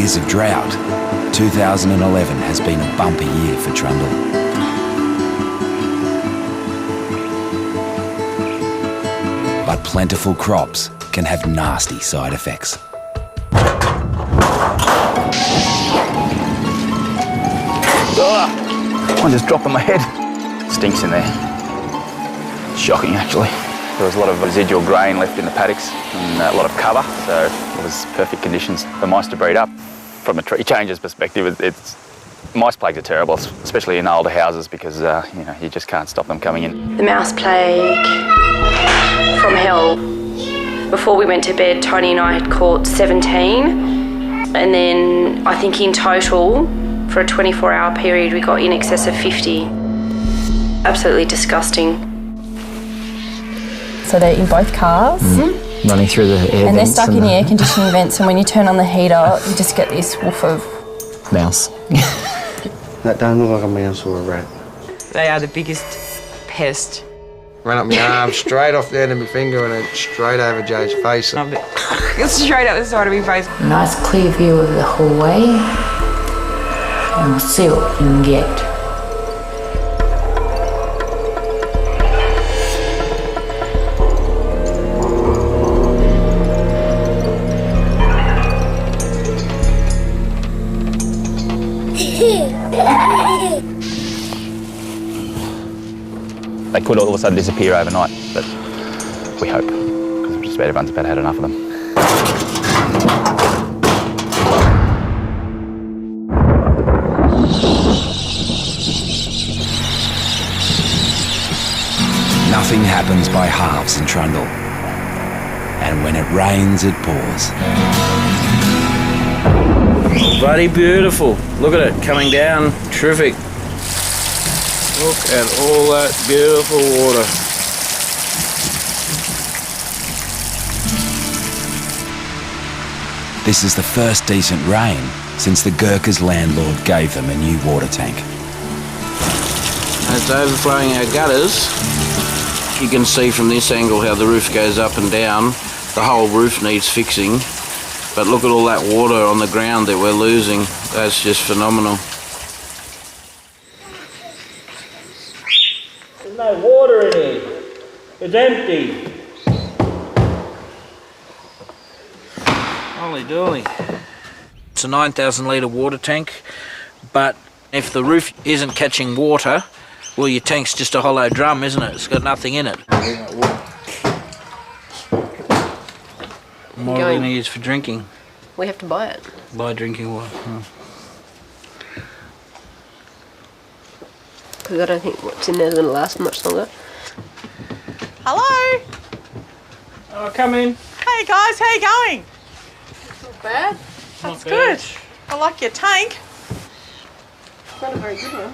years of drought, 2011 has been a bumper year for Trundle. But plentiful crops can have nasty side effects. I just dropped on my head. Stinks in there. Shocking, actually. There was a lot of residual grain left in the paddocks and a lot of cover, so it was perfect conditions for mice to breed up. From a tree changer's perspective, mice plagues are terrible, especially in older houses, because you just can't stop them coming in. The mouse plague from hell. Before we went to bed, Tony and I had caught 17, and then I think in total, for a 24-hour period, we got in excess of 50. Absolutely disgusting. So they're in both cars. Running through the air and they're vents stuck in the air conditioning vents, and when you turn on the heater, you just get this woof of... mouse. That don't look like a mouse or a rat. They are the biggest pest. Ran up my arm, straight off there to my finger, and then straight over Joe's face. It's straight up the side of my face. Nice clear view of the hallway, and we'll see what we can get. They could all of a sudden disappear overnight, but we hope, because just about everyone's about had enough of them. Nothing happens by halves in Trundle. And when it rains, it pours. Bloody beautiful. Look at it coming down. Terrific. Look at all that beautiful water. This is the first decent rain since the Gurkha's landlord gave them a new water tank. It's overflowing our gutters. You can see from this angle how the roof goes up and down. The whole roof needs fixing. But look at all that water on the ground that we're losing. That's just phenomenal. There's no water in here. It's empty. Holy dooly. It's a 9,000 litre water tank, but if the roof isn't catching water, well, your tank's just a hollow drum, isn't it? It's got nothing in it. What are we going to use for drinking? We have to buy it. Buy drinking water. Because I don't think what's in there is going to last much longer. Hello. Oh, come in. Hey guys, how you going? Not bad. That's good. I like your tank. It's not a very good one.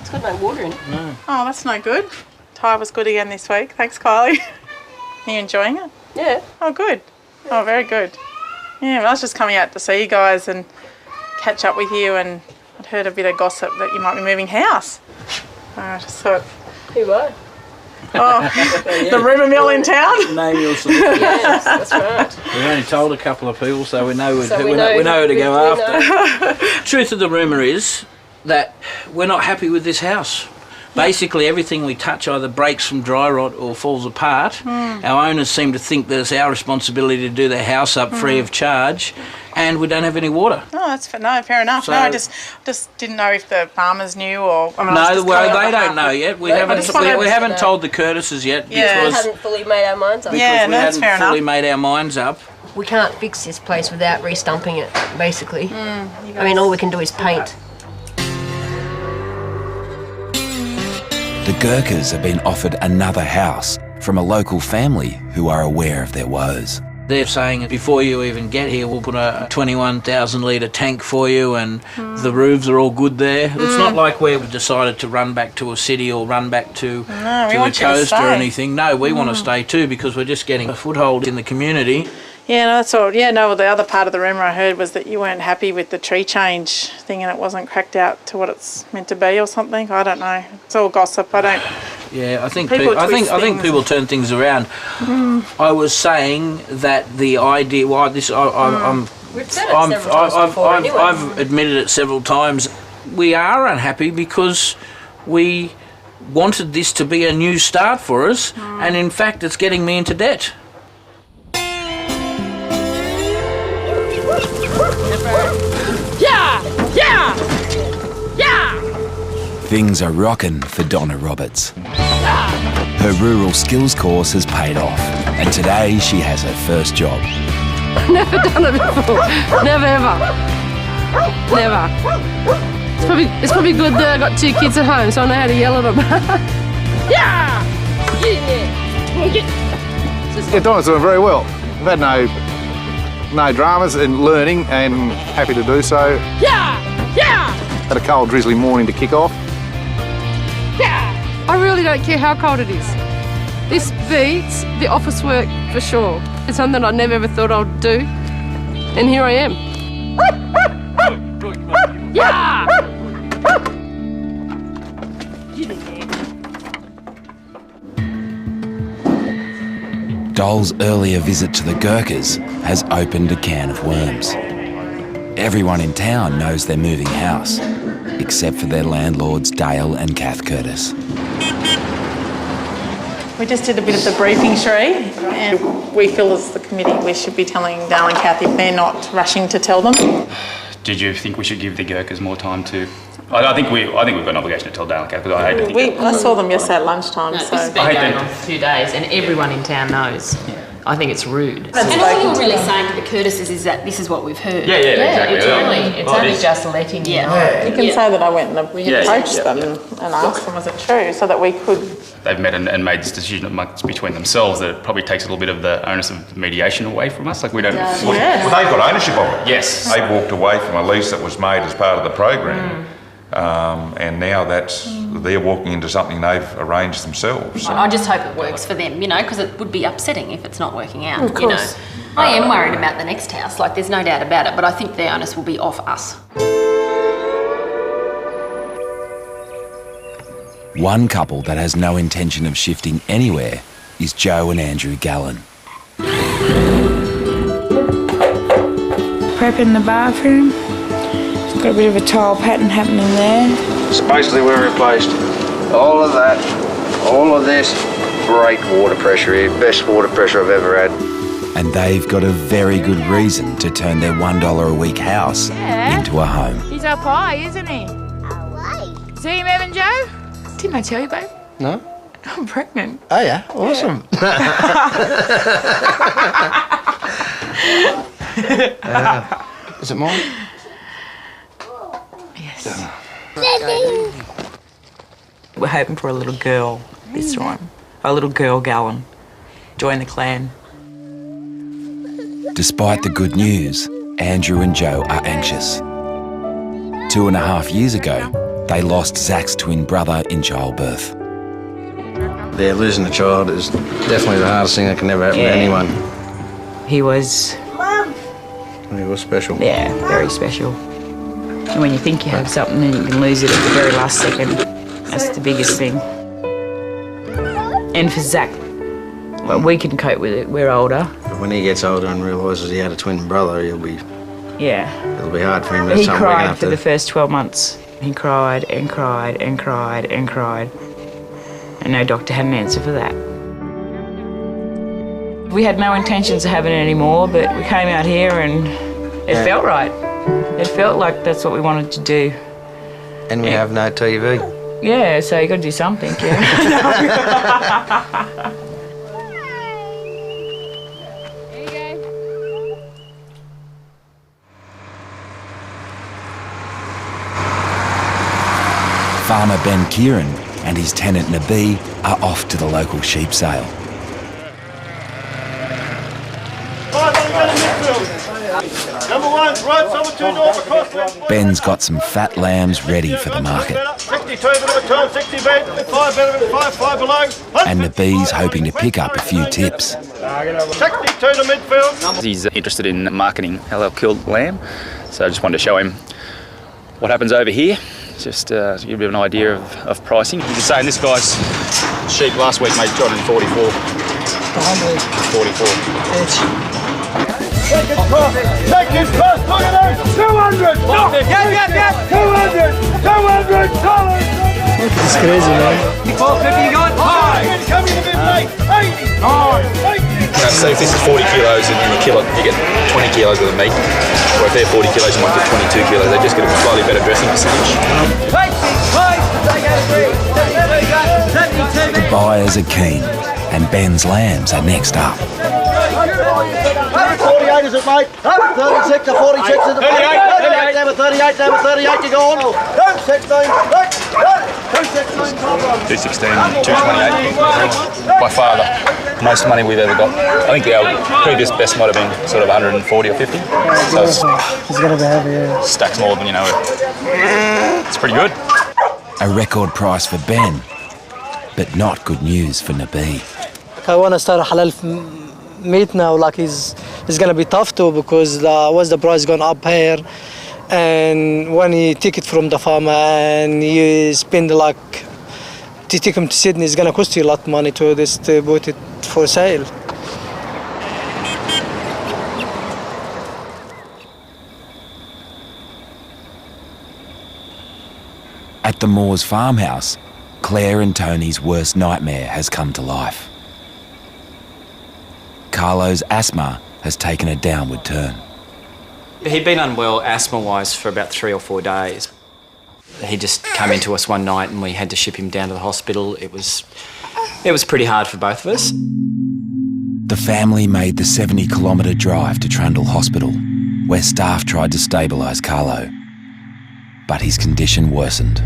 It's got no water in it. No. Oh, that's no good. Ty was good again this week. Thanks, Kylie. Are you enjoying it? Yeah. Oh, good. Oh, very good. Yeah, well, I was just coming out to see you guys and catch up with you, and I'd heard a bit of gossip that you might be moving house. I just thought... Who were? Oh, the rumour mill in town? Name your solicitor. Yes, that's right. We've only told a couple of people, so we know, So we know who to go after. Truth of the rumour is that we're not happy with this house. Basically, everything we touch either breaks from dry rot or falls apart. Our owners seem to think that it's our responsibility to do their house up free of charge, and we don't have any water. Oh, that's fair enough. So, no, I just didn't know if the farmers knew, or... I mean, no, well, they don't know yet. We haven't told the Curtises yet. Yeah. We haven't fully made our minds up. Yeah, no, that's we fair hadn't fully enough. made our minds up. We can't fix this place without restumping it, basically. I mean, all we can do is paint. The Gurkhas have been offered another house from a local family who are aware of their woes. They're saying before you even get here, we'll put a 21,000 litre tank for you, and the roofs are all good there. It's not like we've decided to run back to a city or run back to the coast or anything. No, we want to stay too, because we're just getting a foothold in the community. Yeah, no, that's all. Yeah, no, well, the other part of the rumour I heard was that you weren't happy with the tree change thing, and it wasn't cracked out to what it's meant to be or something. I don't know. It's all gossip. I don't... Yeah, I think people turn things around. I was saying that the idea, I'm We've said it several times before anyway. I've admitted it several times. We are unhappy because we wanted this to be a new start for us, and in fact it's getting me into debt. Things are rocking for Donna Roberts. Her rural skills course has paid off, and today she has her first job. Never done it before. Never ever. Never. It's probably good that I got 2 kids at home, so I know how to yell at them. Yeah! Yeah, Donna's doing very well. We've had no dramas in learning, and happy to do so. Yeah! Yeah! Had a cold, drizzly morning to kick off. Yeah! I really don't care how cold it is. This beats the office work for sure. It's something that I never ever thought I'd do, and here I am. Yeah! Dole's earlier visit to the Gurkhas has opened a can of worms. Everyone in town knows they're moving house, except for their landlords Dale and Kath Curtis. We just did a bit of the briefing, Sheree, and we feel as the committee we should be telling Dale and Kath if they're not rushing to tell them. Did you think we should give the Gurkhas more time to... I think we've got an obligation to tell Dale and Kath, because I hate to think... I saw them yesterday at lunchtime, No, so... this has been going on for 2 days, and everyone in town knows. I think it's rude. And all you're really saying to the Curtises is that this is what we've heard. Yeah, exactly. It's only just letting you know. You can say that I went and approached them and asked them, was it true, so that we could... They've met and made this decision amongst between themselves that it probably takes a little bit of the onus of mediation away from us. Like we don't... Well, they've got ownership of it. Yes. They walked away from a lease that was made as part of the program. And now they're walking into something they've arranged themselves. I just hope it works for them, because it would be upsetting if it's not working out, Of course. I am worried about the next house, there's no doubt about it, but I think the onus will be off us. One couple that has no intention of shifting anywhere is Joe and Andrew Gallen. Prep in the bathroom. It's got a bit of a tile pattern happening there. Supposedly we replaced all of that, all of this. Great water pressure here, best water pressure I've ever had. And they've got a very good reason to turn their $1 a week house into a home. He's up high, isn't he? See him, Evan Joe? Didn't I tell you, babe? No? I'm pregnant. Oh yeah, awesome. Is it mine? Yes. We're hoping for a little girl this time. A little girl Gallen. Join the clan. Despite the good news, Andrew and Joe are anxious. 2.5 years ago, they lost Zach's twin brother in childbirth. Yeah, losing a child is definitely the hardest thing that can ever happen to anyone. He was... He was special. Yeah, very special. And when you think you have something and you can lose it at the very last second, that's the biggest thing. And for Zach, well, we can cope with it. We're older. But when he gets older and realises he had a twin brother, it'll be hard for him. He cried for the first 12 months. He cried and cried and cried and cried. And no doctor had an answer for that. We had no intentions of having it anymore, but we came out here and it felt right. It felt like that's what we wanted to do. And we have no TV. Yeah, so you got to do something, yeah. Farmer Ben Kieran and his tenant Nabi are off to the local sheep sale. Ben's got some fat lambs ready for the market. And Nabi's hoping to pick up a few tips. He's interested in marketing halal-killed lamb, so I just wanted to show him what happens over here. Just to give you an idea of pricing. You can say this guy's sheep last week made 244. 44. Second cross, look at that! 200! Stop! Yeah! 200! It's crazy, man. What have you got? 5! Coming a bit late! 80! 9! So if this is 40 kilos and you kill it, you get 20 kilos of the meat. Or if they're 40 kilos, you might get 22 kilos. They just get a slightly better dressing percentage. The buyers are keen, and Ben's lambs are next up. 48 is it, mate? 36 to 46 is it, mate? 38 down to 38, down to 38, you go on. 216, 216, 228. By far the most money we've ever got. I think our previous best might have been sort of 140 or 50. So It's gonna be heavy, yeah. stacks more than you know. It's pretty good. A record price for Ben, but not good news for Nabi. I want to start halal meat now. Like it's gonna be tough too because the price gone up here, and when you take it from the farmer and you spend like to take him to Sydney, it's gonna cost you a lot of money to put it for sale. At the Moores farmhouse, Claire and Tony's worst nightmare has come to life. Carlo's asthma has taken a downward turn. He'd been unwell asthma-wise for about 3 or 4 days. He just came into us one night and we had to ship him down to the hospital. It was pretty hard for both of us. The family made the 70-kilometre drive to Trundle Hospital, where staff tried to stabilise Carlo. But his condition worsened.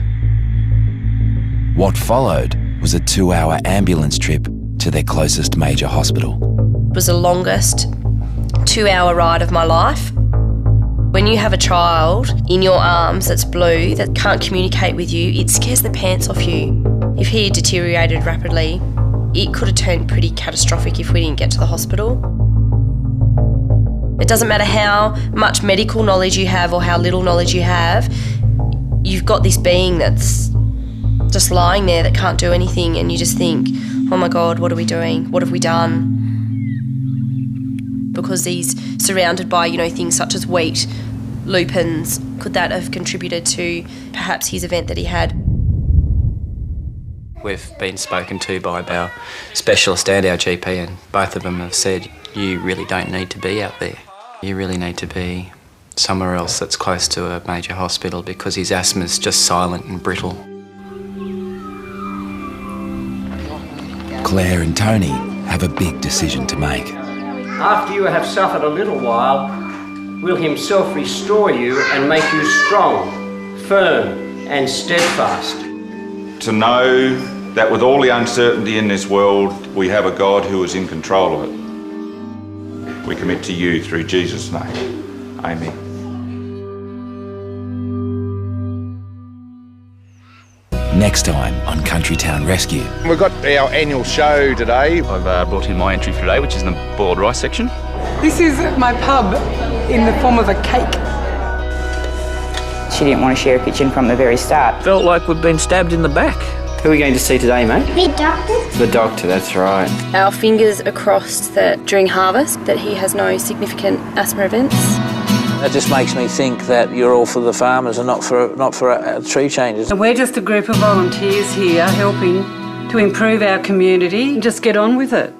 What followed was a 2-hour ambulance trip to their closest major hospital. It was the longest 2-hour ride of my life. When you have a child in your arms that's blue, that can't communicate with you, it scares the pants off you. If he had deteriorated rapidly, it could have turned pretty catastrophic if we didn't get to the hospital. It doesn't matter how much medical knowledge you have or how little knowledge you have, you've got this being that's just lying there that can't do anything, and you just think, oh my God, what are we doing? What have we done? Because he's surrounded by, things such as wheat, lupins. Could that have contributed to perhaps his event that he had? We've been spoken to by our specialist and our GP, and both of them have said, you really don't need to be out there. You really need to be somewhere else that's close to a major hospital because his asthma's just silent and brittle. Claire and Tony have a big decision to make. After you have suffered a little while, will himself restore you and make you strong, firm and steadfast. To know that with all the uncertainty in this world, we have a God who is in control of it. We commit to you through Jesus' name. Amen. Next time on Country Town Rescue. We've got our annual show today. I've brought in my entry for today, which is in the boiled rice section. This is my pub in the form of a cake. She didn't want to share a kitchen from the very start. Felt like we'd been stabbed in the back. Who are we going to see today, mate? The doctor. The doctor, that's right. Our fingers are crossed that during harvest that he has no significant asthma events. That just makes me think that you're all for the farmers and not for tree changes. We're just a group of volunteers here helping to improve our community and just get on with it.